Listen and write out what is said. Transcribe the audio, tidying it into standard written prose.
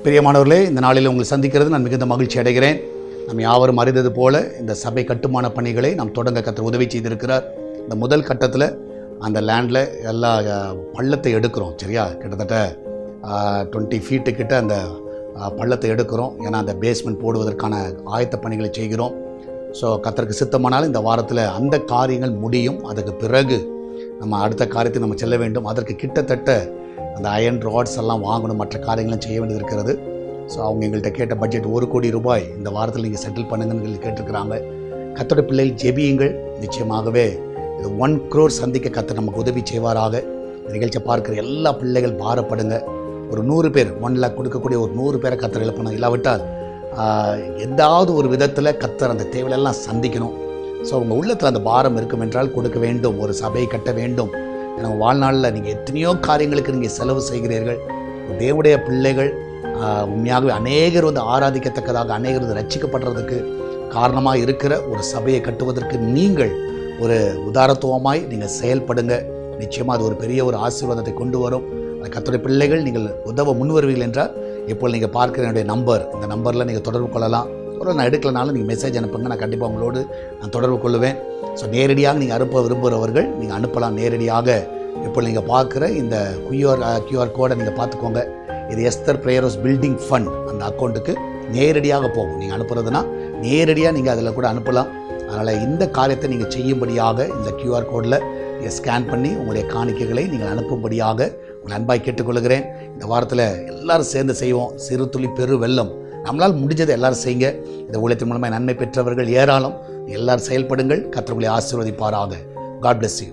பிரியமானவர்களே, இந்த நாளில் உங்களை சந்திக்கிறது நான் மிகுந்த மகிழ்ச்சி அடைகிறேன். நாம் யாவரும் அறிந்தது போல இந்த சபை கட்டுமான பணிகளை நாம் தொடங்க கர்த்தர் உதவி செய்திருக்கிறார். இந்த முதல் கட்டத்தில் அந்த லேண்டில் எல்லா பள்ளத்தை எடுக்கிறோம். சரியா, கிட்டத்தட்ட 20 ஃபீட்டு கிட்ட அந்த பள்ளத்தை எடுக்கிறோம். ஏன்னா அந்த பேஸ்மெண்ட் போடுவதற்கான ஆயத்த பணிகளை செய்கிறோம். ஸோ கர்த்தருக்கு சித்தமானால் இந்த வாரத்தில் அந்த காரியங்கள் முடியும். அதுக்கு பிறகு நம்ம அடுத்த காரியத்தை நம்ம செல்ல வேண்டும். அதற்கு கிட்டத்தட்ட அந்த அயன் ராட்ஸ் எல்லாம் வாங்கணும், மற்ற காரியங்களும் செய்ய வேண்டியது இருக்கிறது. ஸோ அவங்க எங்கள்கிட்ட கேட்ட பட்ஜெட் 1 கோடி ரூபாய் இந்த வாரத்தில் நீங்கள் செட்டில் பண்ணுங்கன்னு கேட்டிருக்கிறாங்க. கர்த்தருடைய பிள்ளைகள் ஜெபியுங்கள். நிச்சயமாகவே இது 1 crore சந்திக்க கர்த்தர் நமக்கு உதவி செய்வாராக. நிகழ்ச்சியை பார்க்குற எல்லா பிள்ளைகள் பாரப்படுங்க. ஒரு 100 பேர் 1 lakh கொடுக்கக்கூடிய ஒரு 100 பேரை கர்த்தர் எழுப்பணும். இல்லாவிட்டால் எதாவது ஒரு விதத்தில் கர்த்தர் அந்த தேவையெல்லாம் சந்திக்கணும். ஸோ உங்கள் உள்ளத்தில் அந்த பாரம் இருக்கும் என்றால் கொடுக்க வேண்டும். ஒரு சபையை கட்ட வேண்டும். ஏன்னா வாழ்நாளில் நீங்கள் எத்தனையோ காரியங்களுக்கு நீங்கள் செலவு செய்கிறீர்கள். தேவனுடைய பிள்ளைகள் உண்மையாகவே அநேகர் ஆராதிக்கத்தக்கதாக, அநேகர் ரட்சிக்கப்படுறதுக்கு காரணமாக இருக்கிற ஒரு சபையை கட்டுவதற்கு நீங்கள் ஒரு உதாரத்துவமாய் நீங்கள் செயல்படுங்க. நிச்சயமாக அது ஒரு பெரிய ஒரு ஆசீர்வாதத்தை கொண்டு வரும். அந்த கர்த்தருடைய பிள்ளைகள் நீங்கள் உதவ முன்வருவீர்கள் என்றால் இப்போ நீங்கள் பார்க்கிற என்னுடைய நம்பர், இந்த நம்பரில் நீங்கள் தொடர்பு கொள்ளலாம். நான் எடுக்கலனாலும் நீங்கள் மெசேஜ் அனுப்புங்க, நான் கண்டிப்பாக உங்களோடு நான் தொடர்பு கொள்ளுவேன். ஸோ நேரடியாக நீங்கள் அனுப்ப விரும்புகிறவர்கள் நீங்கள் அனுப்பலாம். நேரடியாக இப்போ நீங்கள் பார்க்குற இந்த QR கோடை நீங்கள் பார்த்துக்கோங்க. இது எஸ்தர் பிரேயர்ஸ் பில்டிங் ஃபண்ட் அந்த அக்கௌண்ட்டுக்கு நேரடியாக போகும். நீங்கள் அனுப்புறதுனா நேரடியாக நீங்கள் அதில் கூட அனுப்பலாம். அதனால் இந்த காரியத்தை நீங்கள் செய்யும்படியாக இந்த QR கோடில் நீங்கள் ஸ்கேன் பண்ணி உங்களுடைய காணிக்கைகளை நீங்கள் அனுப்பும்படியாக உங்களை அன்பாய் கேட்டுக்கொள்கிறேன். இந்த வாரத்தில் எல்லோரும் சேர்ந்து செய்வோம். சிறு துளி பெரு வெள்ளம். நம்மளால் முடிஞ்சதை எல்லாரும் செய்யுங்க. இந்த ஊழியத்தின் மூலமாக நன்மை பெற்றவர்கள் ஏராளம். எல்லாரும் செயல்படுங்கள். கர்த்தர் உங்களை ஆசீர்வதிப்பாராக. God bless you.